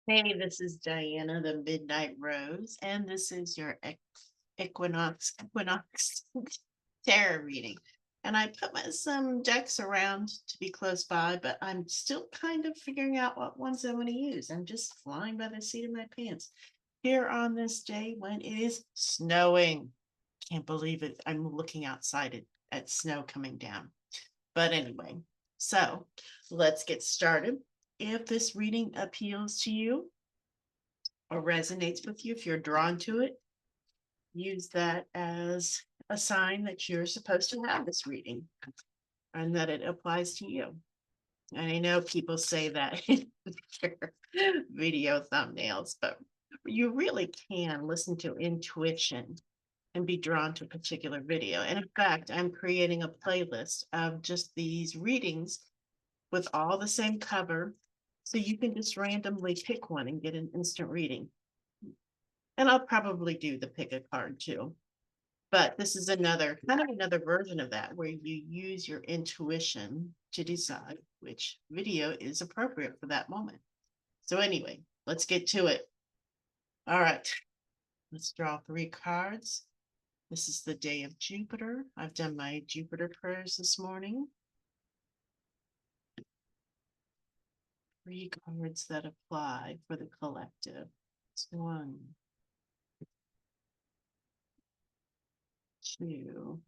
Hey, this is Diana, the Midnight Rose, and this is your Equinox tarot reading. And I put some decks around to be close by, but I'm still kind of figuring out what ones I'm going to use. I'm just flying by the seat of my pants here on this day when it is snowing. Can't believe it. I'm looking outside at snow coming down. But anyway, so let's get started. If this reading appeals to you, or resonates with you, if you're drawn to it, use that as a sign that you're supposed to have this reading and that it applies to you. And I know people say that in their video thumbnails, but you really can listen to intuition and be drawn to a particular video. And in fact, I'm creating a playlist of just these readings with all the same cover. So you can just randomly pick one and get an instant reading. And I'll probably do the pick a card too. But this is another version of that where you use your intuition to decide which video is appropriate for that moment. So anyway, let's get to it. All right, let's draw 3 cards. This is the day of Jupiter. I've done my Jupiter prayers this morning. 3 cards that apply for the collective. It's 1, 2,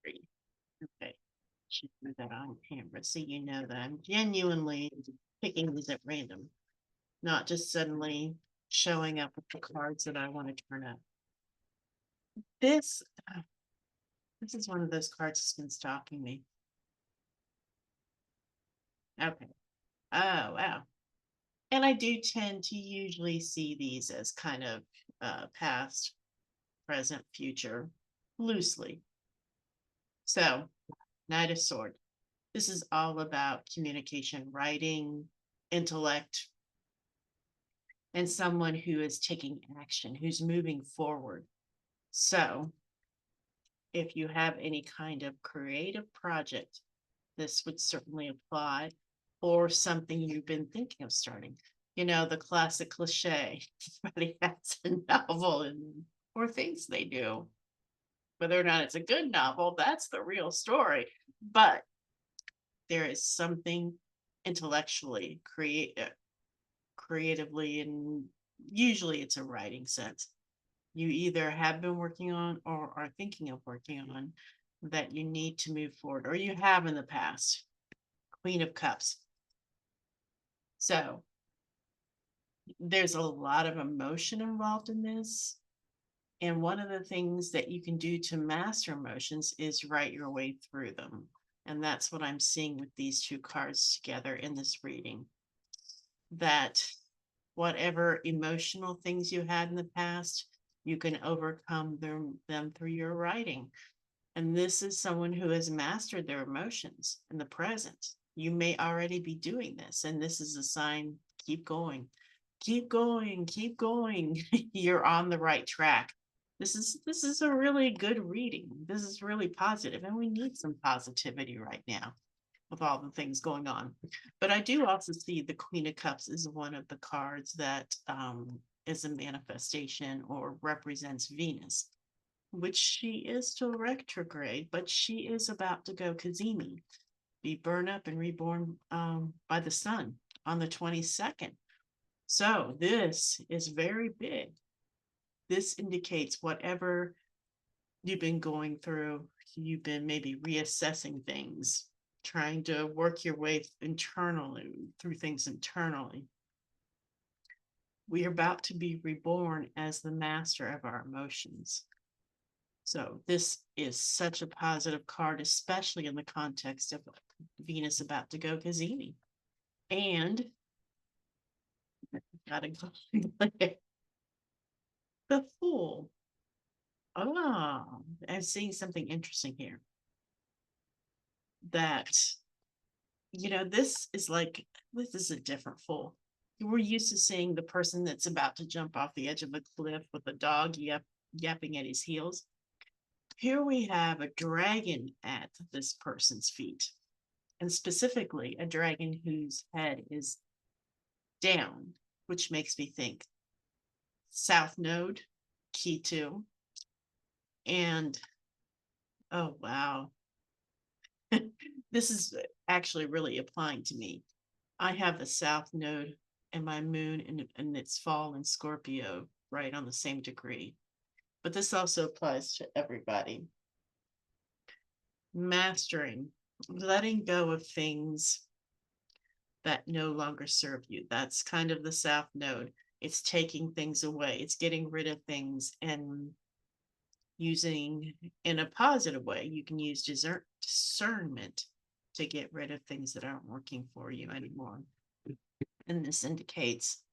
3. Okay. Should do that on camera so you know that I'm genuinely picking these at random, not just suddenly showing up with the cards that I want to turn up. This this is one of those cards that's been stalking me. Okay. Oh wow. And I do tend to usually see these as kind of past, present, future, loosely. So, Knight of Sword. This is all about communication, writing, intellect, and someone who is taking action, who's moving forward. So, if you have any kind of creative project, this would certainly apply, or something you've been thinking of starting. You know, the classic cliche, everybody has a novel and or thinks they do. Whether or not it's a good novel, that's the real story. But there is something intellectually creatively, and usually it's a writing sense, you either have been working on or are thinking of working on that you need to move forward, or you have in the past. Queen of Cups. So there's a lot of emotion involved in this. And one of the things that you can do to master emotions is write your way through them. And that's what I'm seeing with these 2 cards together in this reading. That whatever emotional things you had in the past, you can overcome them through your writing. And this is someone who has mastered their emotions in the present. You may already be doing this, and this is a sign, keep going, keep going, keep going. You're on the right track. This is a really good reading. This is really positive, and we need some positivity right now with all the things going on. But I do also see the Queen of Cups is one of the cards that is a manifestation or represents Venus, which she is still retrograde, but she is about to go Kazemi, be burned up and reborn by the sun on the 22nd. So this is very big. This indicates whatever you've been going through, you've been maybe reassessing things, trying to work your way internally through things internally. We are about to be reborn as the master of our emotions. So this is such a positive card, especially in the context of Venus about to go Kazemi. And gotta go. The Fool. Oh, I'm seeing something interesting here. That, this is a different Fool. We're used to seeing the person that's about to jump off the edge of a cliff with a dog yapping at his heels. Here we have a dragon at this person's feet, and specifically a dragon whose head is down, which makes me think South Node, key 2, and oh wow, this is actually really applying to me. I have the South Node and my moon and its fall in Scorpio right on the same degree. But this also applies to everybody. Mastering, letting go of things that no longer serve you. That's kind of the South Node. It's taking things away, it's getting rid of things and using in a positive way. You can use discernment to get rid of things that aren't working for you anymore. And this indicates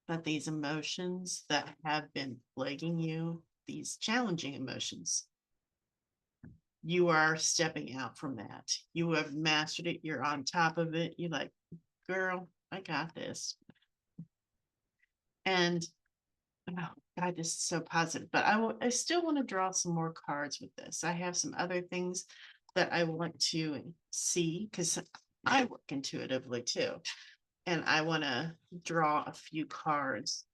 that these emotions that have been plaguing you, these challenging emotions, you are stepping out from that. You have mastered it. You're on top of it. You're like, girl, I got this. And oh God, this is so positive. But I still want to draw some more cards with this. I have some other things that I want to see because I work intuitively too. And I want to draw a few cards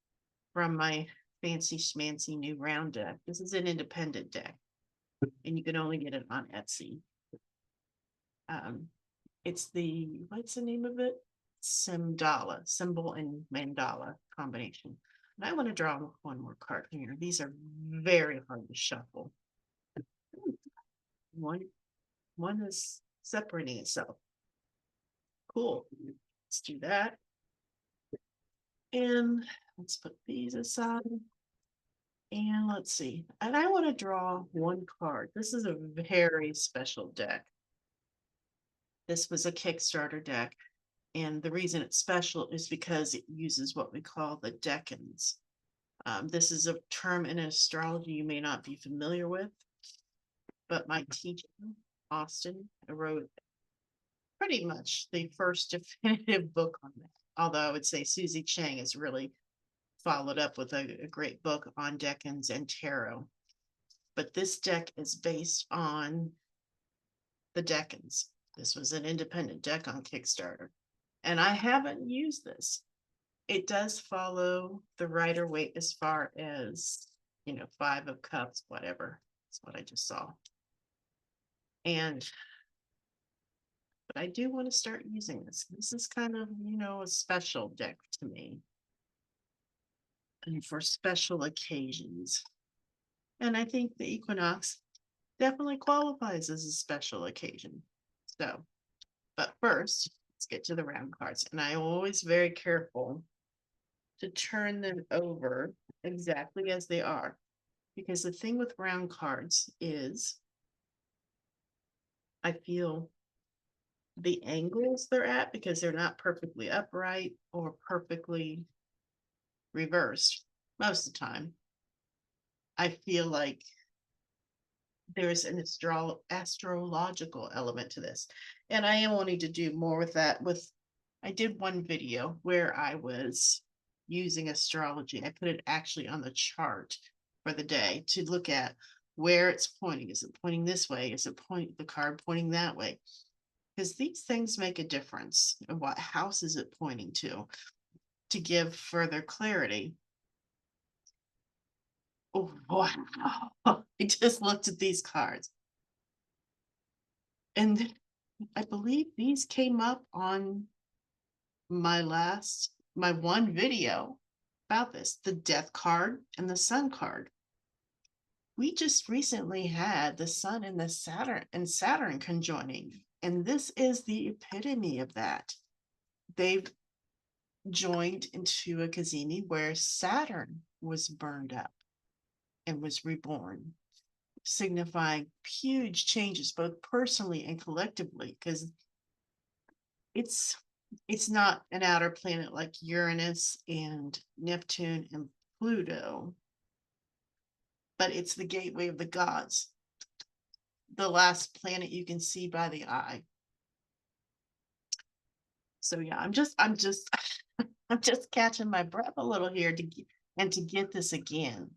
from my fancy schmancy new round deck. This is an independent deck, and you can only get it on Etsy. It's what's the name of it? Simdala, symbol and mandala combination. And I want to draw one more card here. These are very hard to shuffle. One is separating itself. Cool. Let's do that. And let's put these aside. And let's see. And I want to draw one card. This is a very special deck. This was a Kickstarter deck. And the reason it's special is because it uses what we call the decans. This is a term in astrology you may not be familiar with, but my teacher, Austin, wrote pretty much the first definitive book on that. Although I would say Susie Chang has really followed up with a great book on decans and tarot. But this deck is based on the decans. This was an independent deck on Kickstarter. And I haven't used this. It does follow the Rider Waite as far as, 5 of Cups, whatever. That's what I just saw. But I do want to start using this. This is kind of, a special deck to me. And for special occasions. And I think the Equinox definitely qualifies as a special occasion. So, but first, let's get to the round cards. And I'm always very careful to turn them over exactly as they are. Because the thing with round cards is I feel the angles they're at, because they're not perfectly upright or perfectly reversed most of the time, I feel like there's an astrological element to this. And I am wanting to do more with that. I did one video where I was using astrology. I put it actually on the chart for the day to look at where it's pointing. Is it pointing this way? Is it the card pointing that way? Because these things make a difference. What house is it pointing to give further clarity? Oh, wow. I just looked at these cards. And I believe these came up on my one video about this, the Death card and the Sun card. We just recently had the Sun and the Saturn conjoining, and this is the epitome of that. They've joined into a cazimi where Saturn was burned up and was reborn, signifying huge changes both personally and collectively, because it's not an outer planet like Uranus and Neptune and Pluto, but it's the gateway of the gods, the last planet you can see by the eye. So yeah, I'm just I'm just catching my breath a little here to get this again.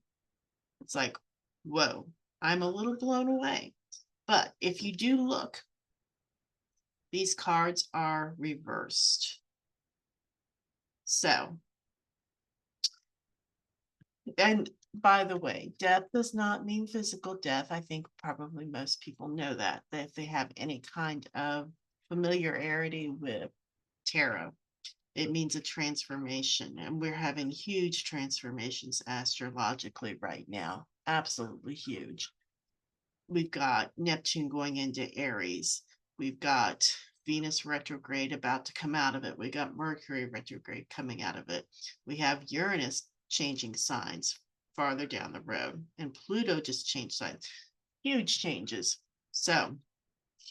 It's like, whoa, I'm a little blown away. But if you do look, these cards are reversed. So, and by the way, death does not mean physical death. I think probably most people know that if they have any kind of familiarity with tarot, it means a transformation. And we're having huge transformations astrologically right now. Absolutely huge. We've got Neptune going into Aries. We've got Venus retrograde about to come out of it. We got Mercury retrograde coming out of it. We have Uranus changing signs farther down the road, and Pluto just changed signs. Huge changes. So,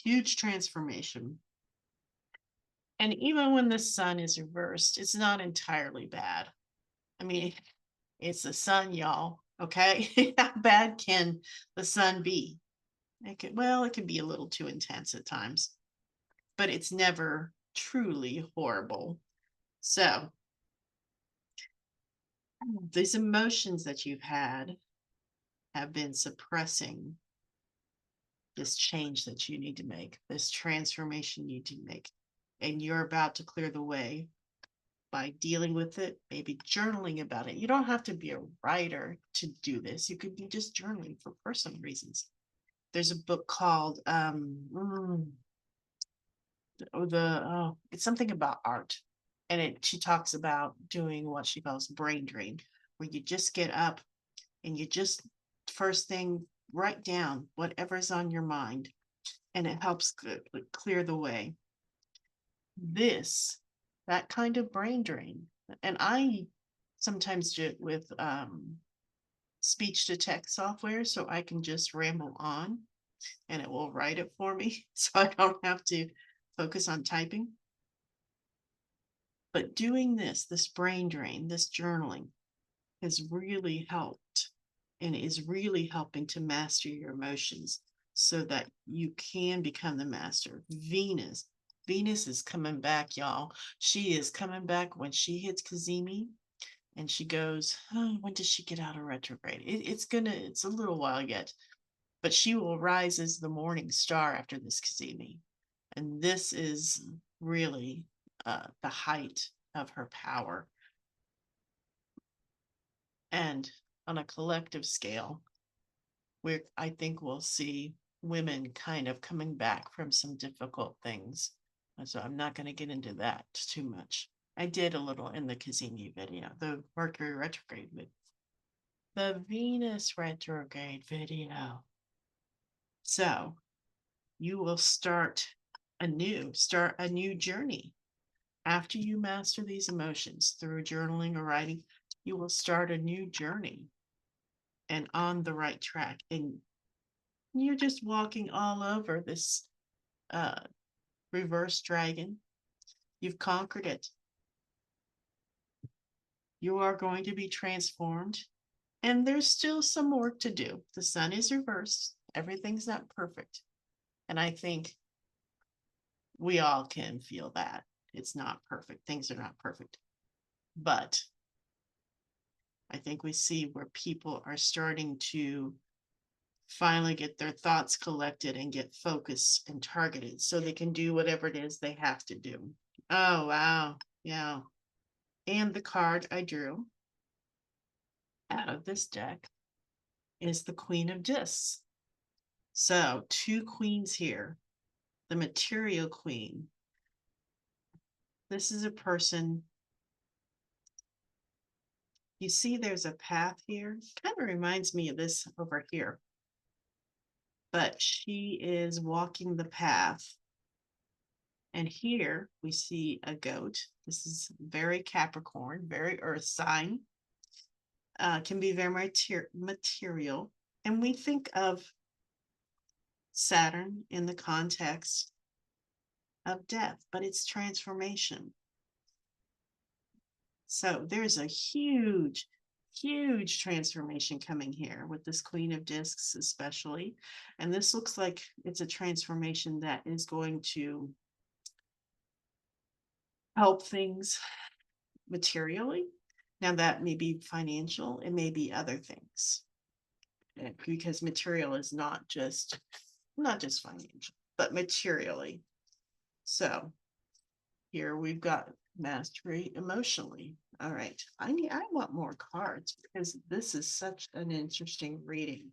huge transformation. And even when the sun is reversed, it's not entirely bad. I mean, it's the sun, y'all. Okay. How bad can the sun be? It can be a little too intense at times, but it's never truly horrible. So, these emotions that you've had have been suppressing this change that you need to make, this transformation you need to make. And you're about to clear the way by dealing with it, maybe journaling about it. You don't have to be a writer to do this. You could be just journaling for personal reasons. There's a book called it's something about art, and she talks about doing what she calls brain drain, where you just get up and you just first thing write down whatever's on your mind, and it helps clear the way. That kind of brain drain, and I sometimes do it with speech to text software, so I can just ramble on and it will write it for me so I don't have to focus on typing. But doing this brain drain, this journaling has really helped and is really helping to master your emotions so that you can become the master. Venus is coming back, y'all. She is coming back when she hits Kazemi, and she goes, oh, when does she get out of retrograde? It's a little while yet, but she will rise as the morning star after this Kazemi. And this is really the height of her power. And on a collective scale, I think we'll see women kind of coming back from some difficult things. And so I'm not going to get into that too much. I did a little in the Kazemi video, the Mercury retrograde video, the Venus retrograde video. So you will start a new journey. After you master these emotions through journaling or writing, you will start a new journey and on the right track. And you're just walking all over this reverse dragon. You've conquered it. You are going to be transformed. And there's still some work to do. The sun is reversed. Everything's not perfect. And I think we all can feel that. It's not perfect. Things are not perfect. But I think we see where people are starting to finally get their thoughts collected and get focused and targeted so they can do whatever it is they have to do. Oh, wow. Yeah. And the card I drew out of this deck is the Queen of Discs. So, two queens here. The material queen. This is a person. You see, there's a path here. Kind of reminds me of this over here. But she is walking the path. And here we see a goat. This is very Capricorn, very earth sign. Can be very material. And we think of Saturn in the context of death, but it's transformation. So there's a huge, huge transformation coming here with this Queen of Discs especially. And this looks like it's a transformation that is going to help things materially. Now that may be financial, it may be other things. because material is not just financial, but materially. So here we've got mastery emotionally. All right. I want more cards because this is such an interesting reading.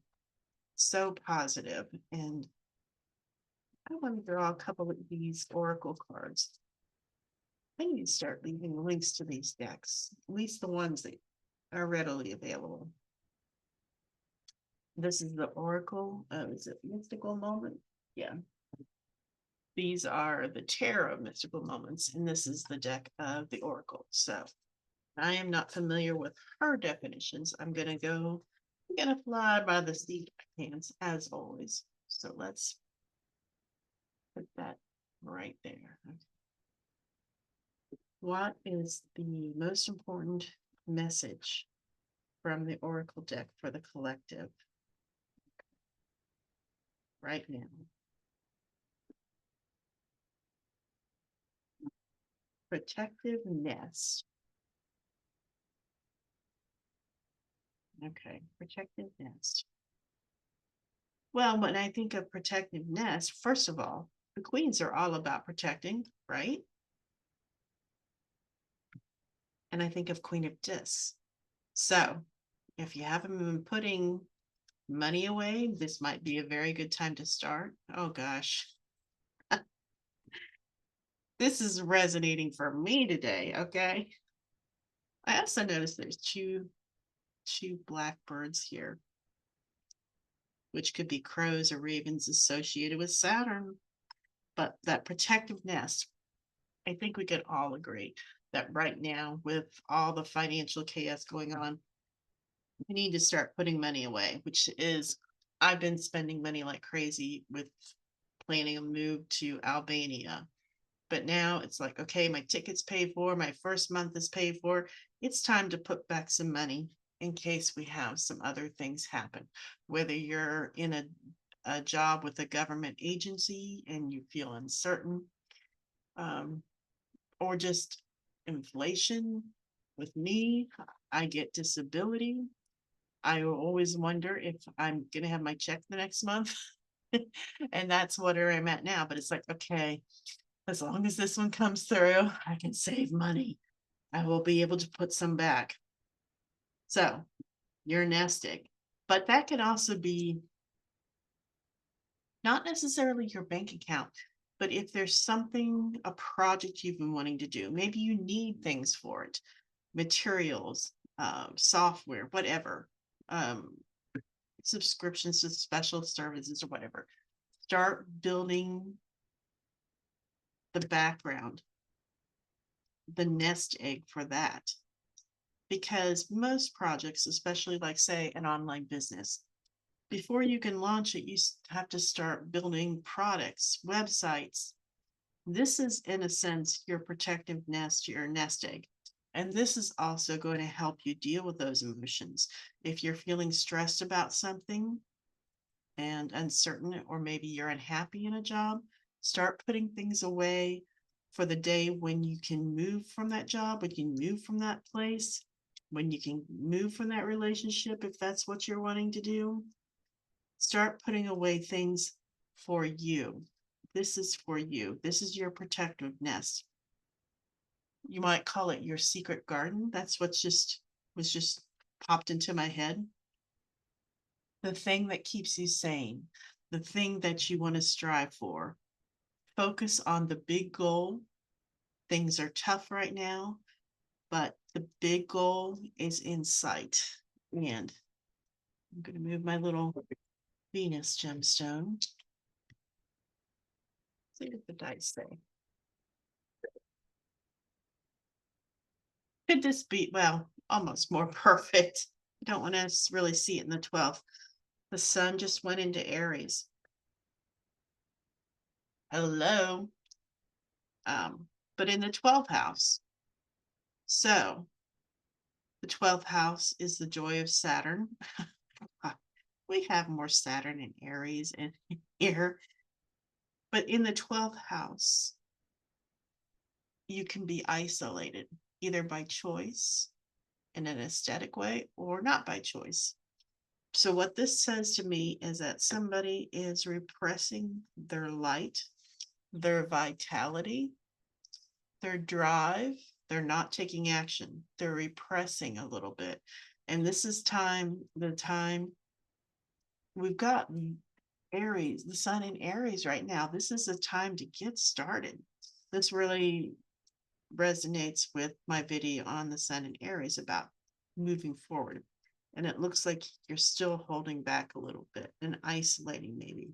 So positive. And I want to draw a couple of these oracle cards. I need to start leaving links to these decks, at least the ones that are readily available. This is the oracle. Is it mystical moment? Yeah. These are the tarot mystical moments, and this is the deck of the oracle. So I am not familiar with her definitions. I'm gonna fly by the seat of my pants as always. So let's put that right there. What is the most important message from the oracle deck for the collective right now? Protective nest. Okay, protective nest. Well, when I think of protective nest, first of all, the queens are all about protecting, right? And I think of Queen of Discs. So if you haven't been putting money away, this might be a very good time to start. Oh gosh. This is resonating for me today, okay? I also noticed there's two blackbirds here, which could be crows or ravens associated with Saturn. But that protective nest, I think we could all agree that right now, with all the financial chaos going on, we need to start putting money away, which is, I've been spending money like crazy with planning a move to Albania. But now it's like, okay, my ticket's paid for, my first month is paid for. It's time to put back some money in case we have some other things happen. Whether you're in a job with a government agency and you feel uncertain, um, or just inflation. With me, I get disability. I always wonder if I'm going to have my check the next month. And that's where I'm at now. But it's like, okay, as long as this one comes through, I can save money. I will be able to put some back. So you're nest egg. But that can also be not necessarily your bank account, but if there's something, a project you've been wanting to do, maybe you need things for it, materials, software, whatever, um, subscriptions to special services or whatever. Start building the background, the nest egg for that. Because most projects, especially like, say, an online business, before you can launch it, you have to start building products, websites. This is, in a sense, your protective nest, your nest egg. And this is also going to help you deal with those emotions. If you're feeling stressed about something and uncertain, or maybe you're unhappy in a job, start putting things away for the day when you can move from that job, when you can move from that place, when you can move from that relationship, if that's what you're wanting to do. Start putting away things for you. This is for you. This is your protective nest. You might call it your secret garden. That's what's was just popped into my head. The thing that keeps you sane, the thing that you want to strive for. Focus on the big goal. Things are tough right now, but the big goal is in sight. And I'm going to move my little Venus gemstone. See what the dice say. Could this be, well, almost more perfect? I don't want to really see it in the 12th. The sun just went into Aries. Hello. But in the 12th house. So the 12th house is the joy of Saturn. We have more Saturn and Aries in here. But in the 12th house, you can be isolated, either by choice in an aesthetic way or not by choice. So what this says to me is that somebody is repressing their light, their vitality, their drive. They're not taking action. They're repressing a little bit. And this is the time we've got Aries, the sun in Aries right now. This is the time to get started. This really resonates with my video on the sun in Aries about moving forward. And it looks like you're still holding back a little bit and isolating, maybe.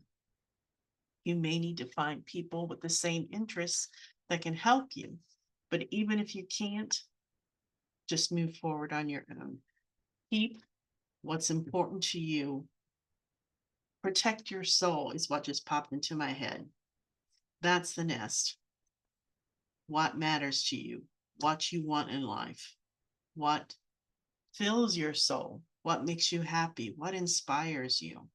You may need to find people with the same interests that can help you. But even if you can't, just move forward on your own. Keep what's important to you. Protect your soul is what just popped into my head. That's the nest. What matters to you, what you want in life, what fills your soul, what makes you happy, what inspires you.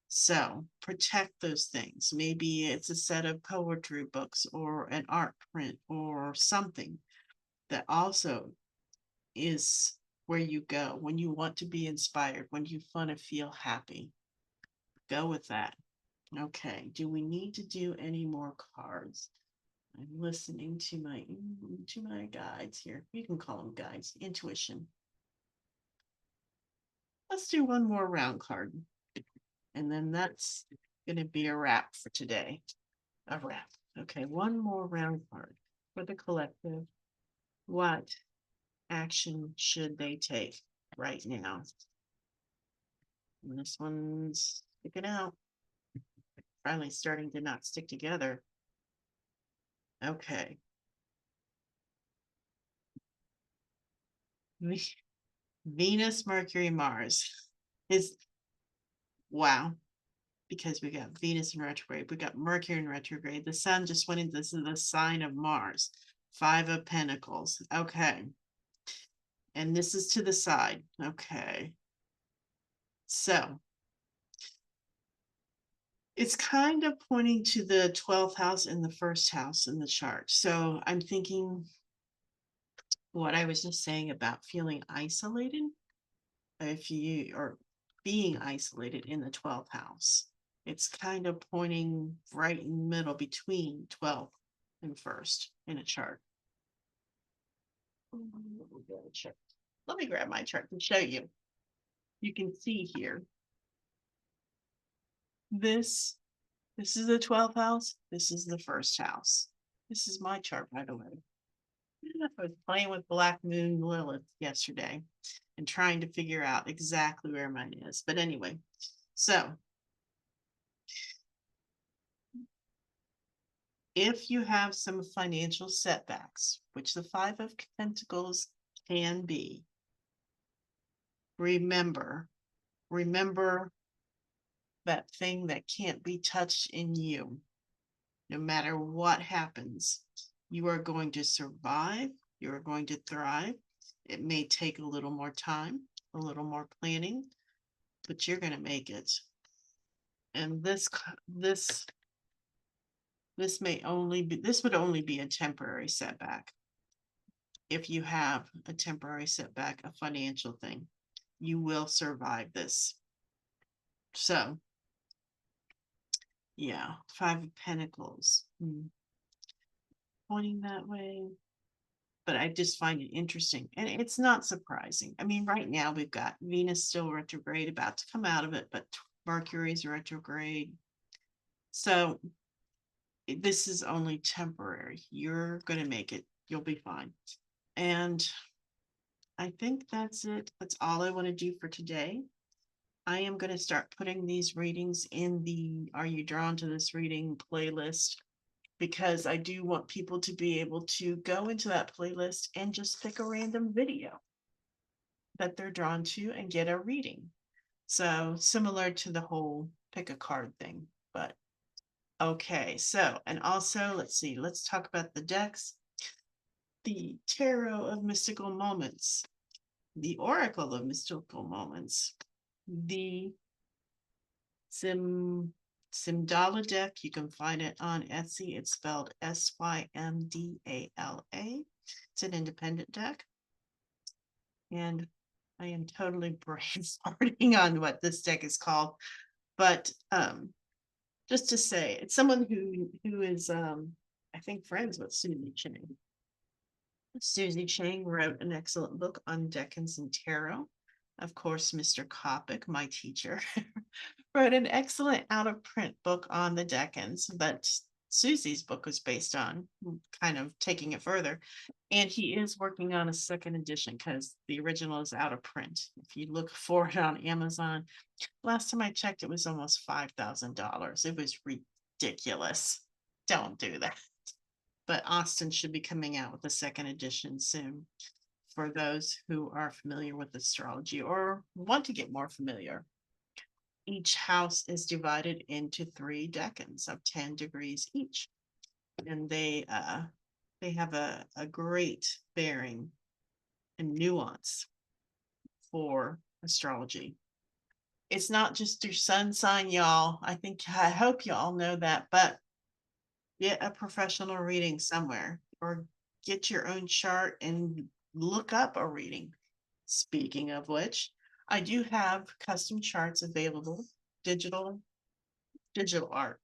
So protect those things. Maybe it's a set of poetry books or an art print or something that also is where you go when you want to be inspired, when you want to feel happy. Go with that. Okay. Do we need to do any more cards? I'm listening to my guides here. You can call them guides. Intuition. Let's do one more round card. And then that's going to be a wrap for today. A wrap. Okay, one more round card for the collective. What action should they take right now? And this one's sticking out. Finally starting to not stick together. Okay. Venus, Mercury, Mars is wow. Because we got Venus in retrograde, we got Mercury in retrograde. The sun just went into the sign of Mars. 5 of Pentacles. Okay. And this is to the side. Okay. So it's kind of pointing to the 12th house and the first house in the chart. So I'm thinking what I was just saying about feeling isolated. If you are being isolated in the 12th house, it's kind of pointing right in the middle between 12th and first in a chart. Let me grab my chart and show you. You can see here. This is the 12th house. This is the first house. This is my chart, by the way. I was playing with Black Moon Lilith yesterday and trying to figure out exactly where mine is. But anyway, so if you have some financial setbacks, which the 5 of Pentacles can be, remember that thing that can't be touched in you. No matter what happens, you are going to survive. You are going to thrive. It may take a little more time, a little more planning, but you're going to make it. And this would only be a temporary setback. If you have a temporary setback, a financial thing, you will survive this. So, yeah, 5 of Pentacles. Pointing that way. But I just find it interesting. And it's not surprising. I mean, right now we've got Venus still retrograde, about to come out of it, but Mercury's retrograde. So this is only temporary. You're going to make it. You'll be fine. And I think that's it. That's all I want to do for today. I am going to start putting these readings in the Are You Drawn to This Reading playlist, because I do want people to be able to go into that playlist and just pick a random video that they're drawn to and get a reading. So similar to the whole pick a card thing, but okay. So, and also let's see, let's talk about the decks. The Tarot of Mystical Moments, the Oracle of Mystical Moments, the Simdala deck. You can find it on Etsy. It's spelled Symdala. It's an independent deck. And I am totally brainstorming on what this deck is called. But just to say, it's someone who is I think friends with Susie Chang. Susie Chang wrote an excellent book on decans and tarot. Of course, Mr. Kopic, my teacher, wrote an excellent out of print book on the decans, but Susie's book was based on kind of taking it further. And he is working on a second edition because the original is out of print. If you look for it on Amazon, last time I checked, it was almost $5,000. It was ridiculous. Don't do that. But Austin should be coming out with a second edition soon for those who are familiar with astrology or want to get more familiar. Each house is divided into 3 decans of 10 degrees each, and they have a great bearing and nuance for astrology. It's not just your sun sign, y'all. I hope y'all know that, but get a professional reading somewhere or get your own chart and look up a reading. Speaking of which, I do have custom charts available, digital art.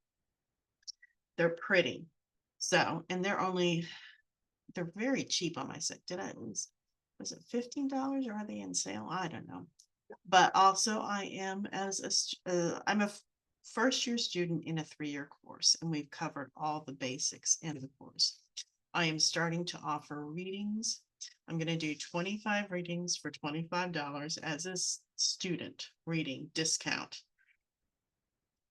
They're pretty. So, and they're very cheap on my site. Was it $15 or are they in sale? I don't know. But also I'm a first year student in a 3-year course, and we've covered all the basics in the course. I am starting to offer readings. I'm going to do 25 readings for $25 as a student reading discount.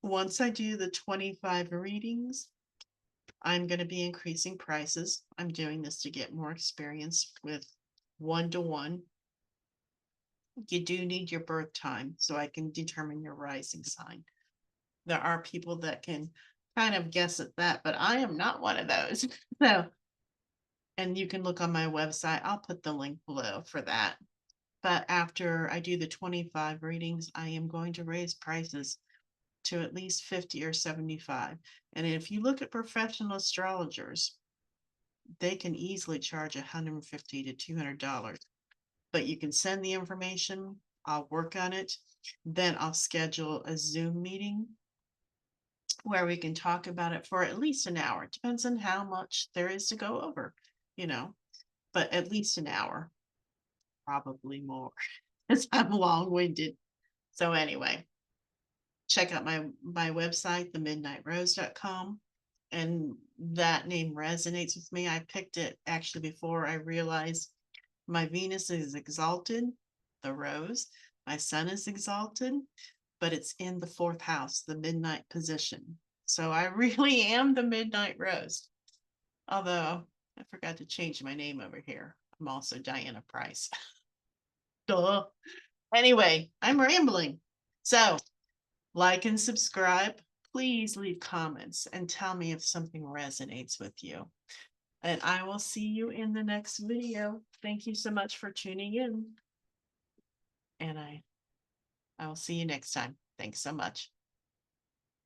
Once I do the 25 readings, I'm going to be increasing prices. I'm doing this to get more experience with one-to-one. You do need your birth time so I can determine your rising sign. There are people that can kind of guess at that, but I am not one of those. So, and you can look on my website. I'll put the link below for that. But after I do the 25 readings, I am going to raise prices to at least 50 or 75. And if you look at professional astrologers, they can easily charge $150 to $200. But you can send the information, I'll work on it, then I'll schedule a Zoom meeting where we can talk about it for at least an hour. It depends on how much there is to go over, but at least an hour, probably more, because I'm long-winded. So anyway, check out my website, themidnightrose.com. And that name resonates with me. I picked it actually before I realized my Venus is exalted, the rose. My sun is exalted, but it's in the 4th house, the midnight position. So I really am the midnight rose. Although I forgot to change my name over here. I'm also Diana Price. Duh. Anyway, I'm rambling. So like and subscribe. Please leave comments and tell me if something resonates with you. And I will see you in the next video. Thank you so much for tuning in. And I will see you next time. Thanks so much.